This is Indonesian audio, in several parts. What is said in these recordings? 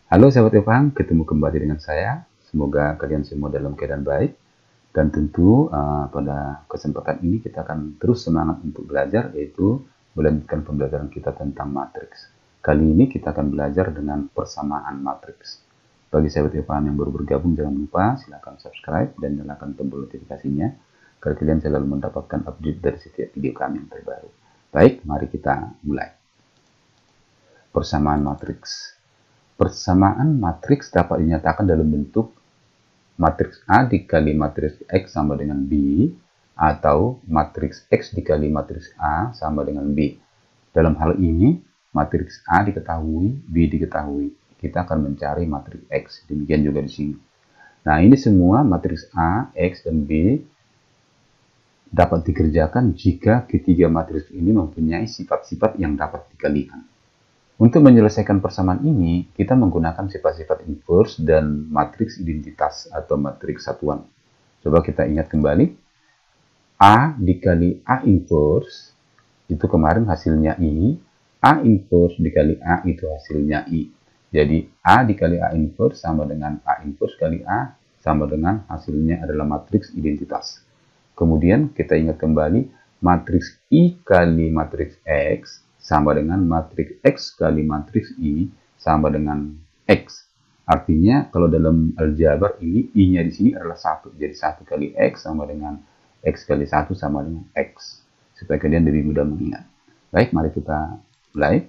Halo sahabat Evan, ketemu kembali dengan saya. Semoga kalian semua dalam keadaan baik. Dan tentu pada kesempatan ini kita akan terus semangat untuk belajar, yaitu melanjutkan pembelajaran kita tentang matriks. Kali ini kita akan belajar dengan persamaan matriks. Bagi sahabat Evan yang baru bergabung, jangan lupa silakan subscribe dan nyalakan tombol notifikasinya, agar kalian selalu mendapatkan update dari setiap video kami yang terbaru. Baik, mari kita mulai. Persamaan matriks. Persamaan matriks dapat dinyatakan dalam bentuk matriks A dikali matriks X sama dengan B, atau matriks X dikali matriks A sama dengan B. Dalam hal ini, matriks A diketahui, B diketahui. Kita akan mencari matriks X. Demikian juga di sini. Nah, ini semua matriks A, X, dan B dapat dikerjakan jika ketiga matriks ini mempunyai sifat-sifat yang dapat dikalikan. Untuk menyelesaikan persamaan ini, kita menggunakan sifat-sifat inverse dan matriks identitas atau matriks satuan. Coba kita ingat kembali. A dikali A inverse, itu kemarin hasilnya I. A inverse dikali A itu hasilnya I. Jadi, A dikali A inverse sama dengan A inverse kali A, sama dengan hasilnya adalah matriks identitas. Kemudian, kita ingat kembali, matriks I kali matriks X sama dengan matriks X kali matriks I sama dengan X. Artinya kalau dalam aljabar ini I-nya di sini adalah 1. Jadi 1 kali X sama dengan X kali 1 sama dengan X. Supaya kalian lebih mudah mengingat. Baik, mari kita mulai.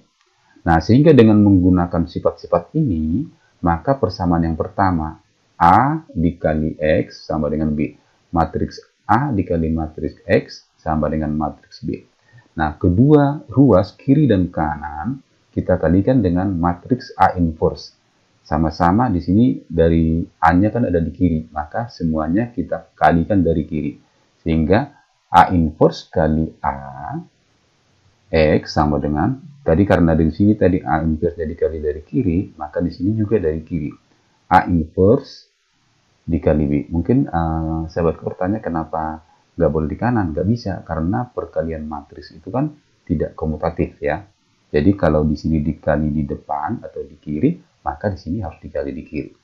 Nah, sehingga dengan menggunakan sifat-sifat ini, maka persamaan yang pertama, A dikali X sama dengan B. Matriks A dikali matriks X sama dengan matriks B. Nah, kedua ruas kiri dan kanan kita kalikan dengan matriks A inverse. Sama-sama di sini dari A-nya kan ada di kiri, maka semuanya kita kalikan dari kiri. Sehingga A inverse kali A X sama dengan, tadi karena di sini tadi A inverse dikali dari kiri, maka di sini juga dari kiri. A inverse dikali B. Mungkin sahabatku bertanya kenapa nggak boleh di kanan? Nggak bisa, karena perkalian matriks itu kan tidak komutatif ya. Jadi kalau di sini dikali di depan atau di kiri, maka di sini harus dikali di kiri.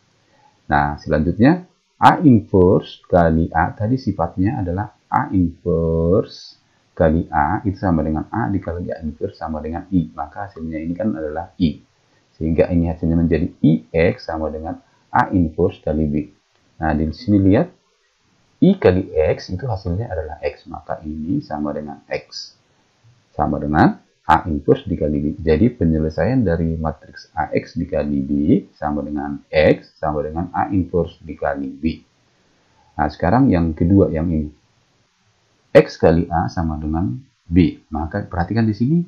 Nah, selanjutnya A inverse kali A, tadi sifatnya adalah A inverse kali A, itu sama dengan A dikali A inverse sama dengan I. Maka hasilnya ini kan adalah I. Sehingga ini hasilnya menjadi IX sama dengan A inverse kali B. Nah, di sini lihat, I kali X itu hasilnya adalah X, maka ini sama dengan X. Sama dengan A inverse dikali B. Jadi penyelesaian dari matriks AX dikali B sama dengan X sama dengan A inverse dikali B. Nah, sekarang yang kedua, yang ini. X kali A sama dengan B. Maka perhatikan di sini,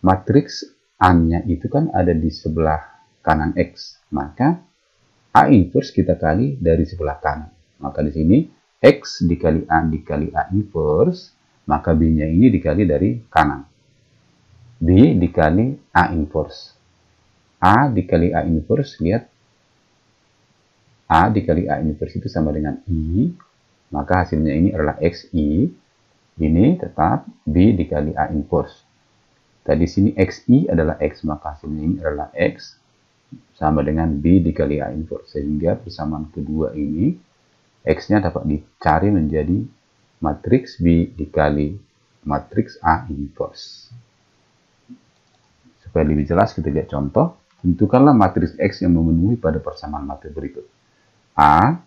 matriks A-nya itu kan ada di sebelah kanan X. Maka A inverse kita kali dari sebelah kanan. Maka di sini X dikali A inverse, maka B-nya ini dikali dari kanan. B dikali A inverse. A dikali A inverse, lihat. A dikali A inverse itu sama dengan I, maka hasilnya ini adalah XI. Ini tetap B dikali A inverse. Tadi sini XI adalah X, maka hasilnya ini adalah X sama dengan B dikali A inverse. Sehingga persamaan kedua ini, X-nya dapat dicari menjadi matriks B dikali matriks A inverse. Supaya lebih jelas, kita lihat contoh. Tentukanlah matriks X yang memenuhi pada persamaan matriks berikut. A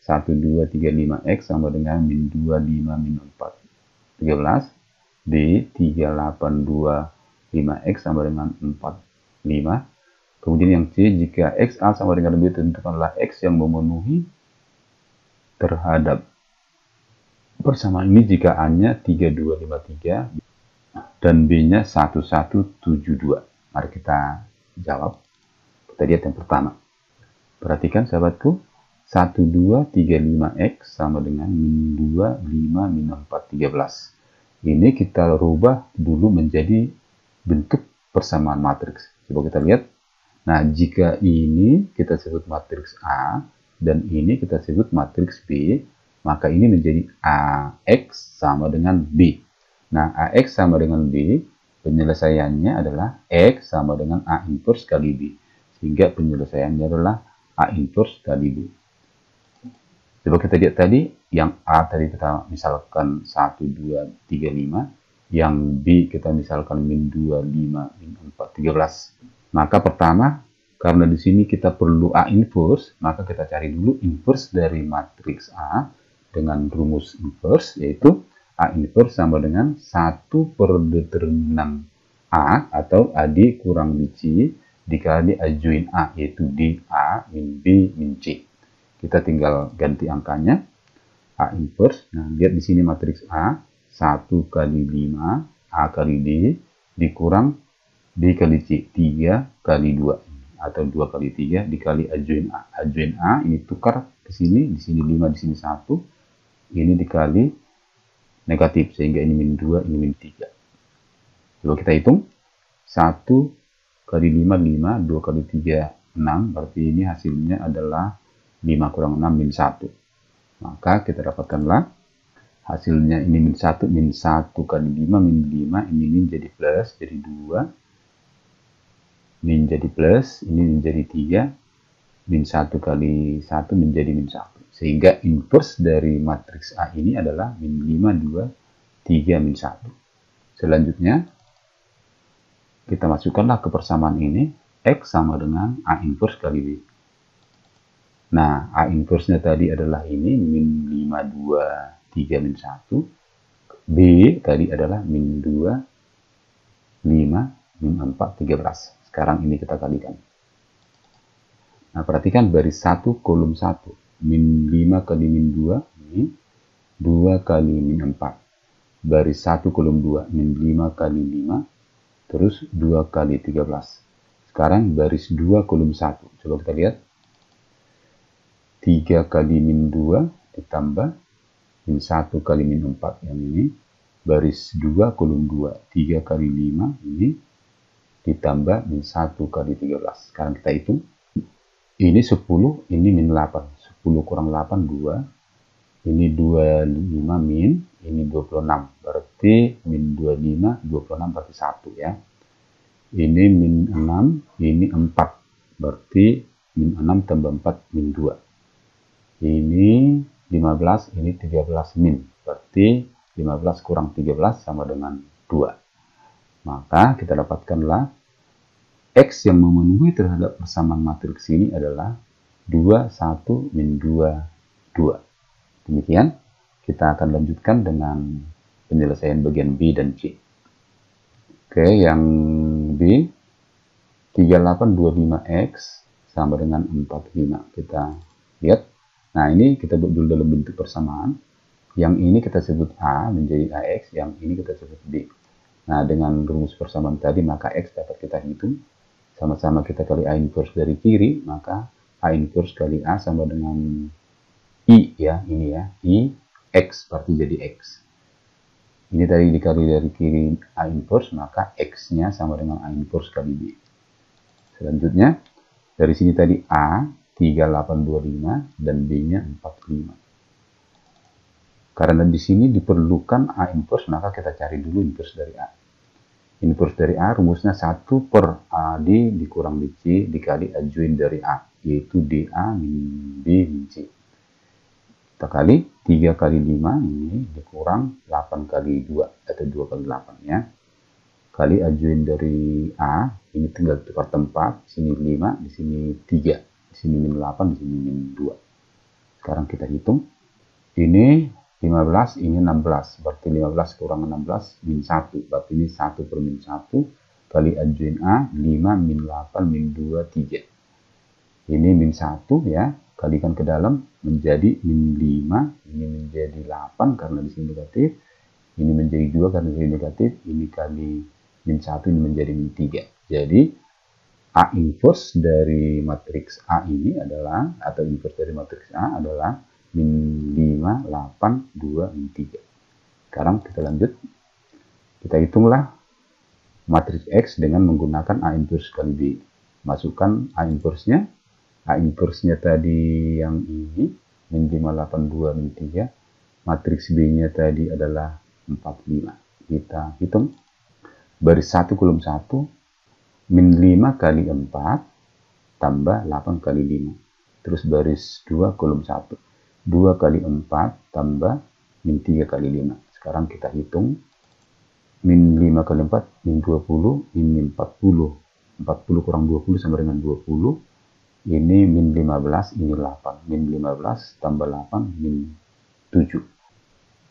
1, 2, 3, 5X sama dengan min 2, 5, min 4, 13. B 3, 8, 2, 5X sama dengan 4, 5. Kemudian yang C, jika X A sama dengan B, tentukanlah X yang memenuhi terhadap persamaan ini jika A-nya 3253 dan B-nya 1172. Mari kita jawab. Kita lihat yang pertama. Perhatikan sahabatku, 1235X sama dengan min 2, 5, min 4, 13. Ini kita rubah dulu menjadi bentuk persamaan matriks. Coba kita lihat. Nah, jika ini kita sebut matriks A, dan ini kita sebut matriks B, maka ini menjadi AX sama dengan B. Nah, AX sama dengan B, penyelesaiannya adalah X sama dengan A inverse kali B. Sehingga penyelesaiannya adalah A inverse kali B. Coba kita lihat tadi, yang A tadi kita misalkan 1, 2, 3, 5. Yang B kita misalkan min 2, 5, min 4, 13. Maka pertama, karena di sini kita perlu A inverse, maka kita cari dulu inverse dari matriks A dengan rumus inverse, yaitu A inverse sama dengan 1 per determinan A atau AD kurang BC dikali adjoint A, yaitu DA min B min C. Kita tinggal ganti angkanya, A inverse. Nah, lihat di sini matriks A, 1 kali 5, A kali D, dikurang B kali C, 3 kali 2, atau 2 kali 3 dikali adjoint A. Adjoint A ini tukar ke sini, di sini 5, di sini 1, ini dikali negatif, sehingga ini min 2, ini min 3. Coba kita hitung, 1 kali 5, 5, 2 kali 3, 6, berarti ini hasilnya adalah 5 kurang 6 min 1. Maka kita dapatkanlah hasilnya ini min 1 kali 5 min 5, ini min jadi plus, jadi 2, min jadi plus, ini min jadi 3, min 1 kali 1 menjadi min 1. Sehingga inverse dari matriks A ini adalah min 5, 2, 3, min 1. Selanjutnya, kita masukkanlah ke persamaan ini, X sama dengan A inverse kali B. Nah, A inverse-nya tadi adalah ini, min 5, 2, 3, min 1. B tadi adalah min 2, 5, min 4, 13. Sekarang ini kita kalikan. Nah, perhatikan baris 1, kolom 1. Min 5 kali min 2, ini 2 kali min 4. Baris 1, kolom 2, min 5 kali 5, terus 2 kali 13. Sekarang baris 2, kolom 1. Coba kita lihat. 3 kali min 2 ditambah min 1 kali min 4 yang ini, baris 2 kolom 2, 3 kali 5 ini ditambah min 1 kali 13. Sekarang kita hitung, ini 10, ini min 8, 10 kurang 8, 2, ini 25 min, ini 26, berarti min 25, 26 berarti 1 ya. Ini min 6, ini 4, berarti min 6 tambah 4, min 2. Ini 15, ini 13 min. Berarti 15 kurang 13 sama dengan 2. Maka kita dapatkanlah X yang memenuhi terhadap persamaan matriks ini adalah 2, 1, min 2, 2. Demikian, kita akan lanjutkan dengan penyelesaian bagian B dan C. Oke, yang B, 3825X sama dengan 45. Kita lihat. Nah, ini kita buat dulu dalam bentuk persamaan. Yang ini kita sebut A menjadi AX, yang ini kita sebut B. Nah, dengan rumus persamaan tadi, maka X dapat kita hitung. Sama-sama kita kali A inverse dari kiri, maka A inverse kali A sama dengan I, ya, ini ya. I, X, berarti jadi X. Ini tadi dikali dari kiri A inverse, maka X-nya sama dengan A inverse kali B. Selanjutnya, dari sini tadi A, 3825 dan B-nya 45. Karena di sini diperlukan A inverse, maka kita cari dulu inverse dari A. Inverse dari A rumusnya 1 per AD dikurang BC dikali adjoint dari A, yaitu DA min B min C. Kita kali 3 kali 5 ini dikurang 8 kali 2 atau 2 kali 8 ya. Kali adjoint dari A, ini tinggal tukar tempat, di sini 5, di sini 3. Di sini min 8, di sini min 2. Sekarang kita hitung. Ini 15, ini 16. Berarti 15 kurang 16, min 1. Berarti ini 1 per min 1 kali adjoint A, 5 min 8, min 2, 3. Ini min 1 ya. Kalikan ke dalam menjadi min 5. Ini menjadi 8 karena di sini negatif. Ini menjadi 2 karena di sini negatif. Ini kali min 1, ini menjadi min 3. Jadi, A inverse dari matriks A ini adalah, atau inverse dari matriks A adalah min 5, 8, 2, min 3. Sekarang kita lanjut. Kita hitunglah matriks X dengan menggunakan A inverse kali B. Masukkan A inverse-nya. A inverse-nya tadi yang ini, min 5, 8, 2, min 3. Matriks B-nya tadi adalah 45. Kita hitung. Baris 1 kolom 1. Min 5 kali 4, tambah 8 kali 5. Terus baris 2 kolom 1. 2 kali 4 tambah min 3 kali 5. Sekarang kita hitung. Min 5 kali 4, min 20, ini min 40. 40 kurang 20 sama dengan 20. Ini min 15, ini 8. Min 15 tambah 8, min 7.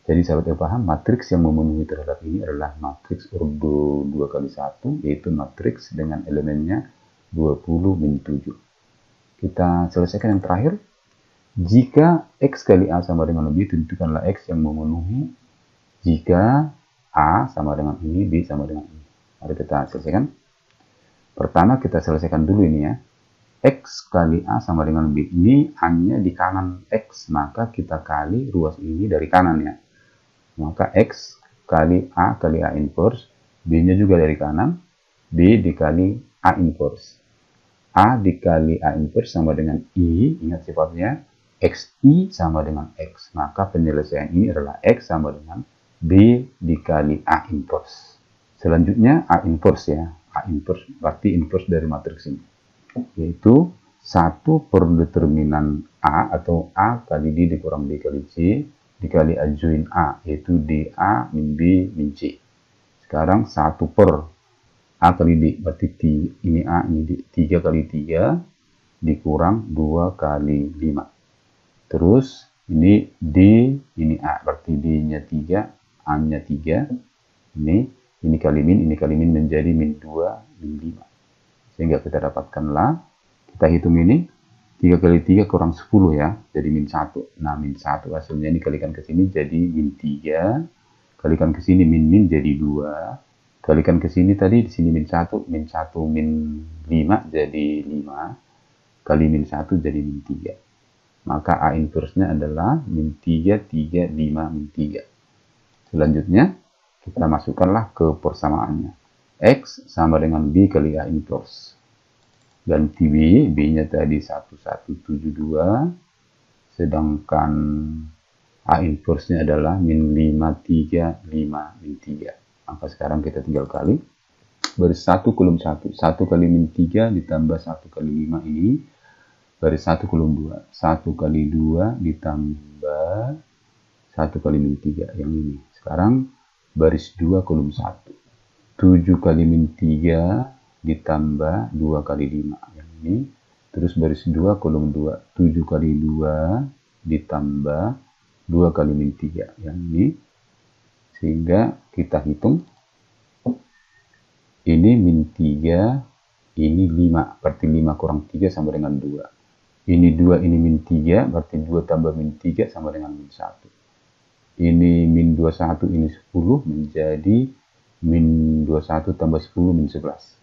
Jadi sahabat yang paham, matriks yang memenuhi terhadap ini adalah matriks ordo 2 kali 1, yaitu matriks dengan elemennya 20 min 7. Kita selesaikan yang terakhir. Jika X kali A sama dengan B, tentukanlah X yang memenuhi jika A sama dengan ini, B sama dengan ini. Mari kita selesaikan. Pertama kita selesaikan dulu ini ya. X kali A sama dengan B. Ini hanya di kanan X, maka kita kali ruas ini dari kanan ya. Maka X kali A inverse, B-nya juga dari kanan, B dikali A inverse. A dikali A inverse sama dengan I, ingat sifatnya, XI sama dengan X. Maka penyelesaian ini adalah X sama dengan B dikali A inverse. Selanjutnya A inverse ya. A inverse berarti inverse dari matriks ini. Yaitu 1 per determinan A atau A kali D dikurang D kali C dikali adjoin A, yaitu DA min B min C. Sekarang 1 per A kali D, berarti ini A, ini D, 3 kali 3 dikurang 2 kali 5. Terus ini D, ini A, berarti D-nya 3, A-nya 3. Ini kali min menjadi min 2, min 5. Sehingga kita dapatkanlah, kita hitung ini, 3 kali 3 kurang 10 ya, jadi min 1. Nah, min 1 hasilnya ini kalikan ke sini jadi min 3. Kalikan ke sini min jadi 2. Kalikan ke sini tadi, di sini min 1, min 5 jadi 5. Kali min 1 jadi min 3. Maka A inverse-nya adalah min 3, 3, 5, min 3. Selanjutnya, kita masukkanlah ke persamaannya. X sama dengan B kali A inverse. Ganti B, B-nya tadi 1172, sedangkan A inverse-nya adalah min 5, 3, 5, min 3. Maka sekarang kita tinggal kali. Baris 1 kolom 1. 1 kali min 3 ditambah 1 kali 5 ini. Baris 1 kolom 2. 1 kali 2 ditambah 1 kali min 3. Yang ini. Sekarang baris 2 kolom 1. 7 kali min 3 ditambah 2 kali 5 yang ini. Terus baris 2 kolom 2, 7 kali 2 ditambah 2 kali min 3 yang ini. Sehingga kita hitung ini min 3, ini 5, berarti 5 kurang 3 sama dengan 2. Ini 2, ini min 3, berarti 2 tambah min 3 sama dengan min 1. Ini min 21, ini 10, menjadi min 21 tambah 10, min 11.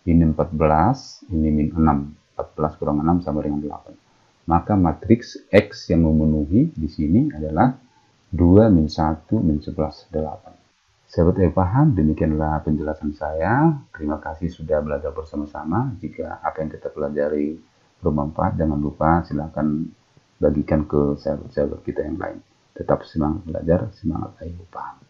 Ini 14, ini min 6. 14 kurang 6 sama dengan 8. Maka matriks X yang memenuhi di sini adalah 2, min 1, min 11, 8. Sahabat yang paham, demikianlah penjelasan saya. Terima kasih sudah belajar bersama-sama. Jika apa yang kita pelajari bermanfaat, jangan lupa silakan bagikan ke sahabat-sahabat kita yang lain. Tetap semangat belajar, semangat ayo paham.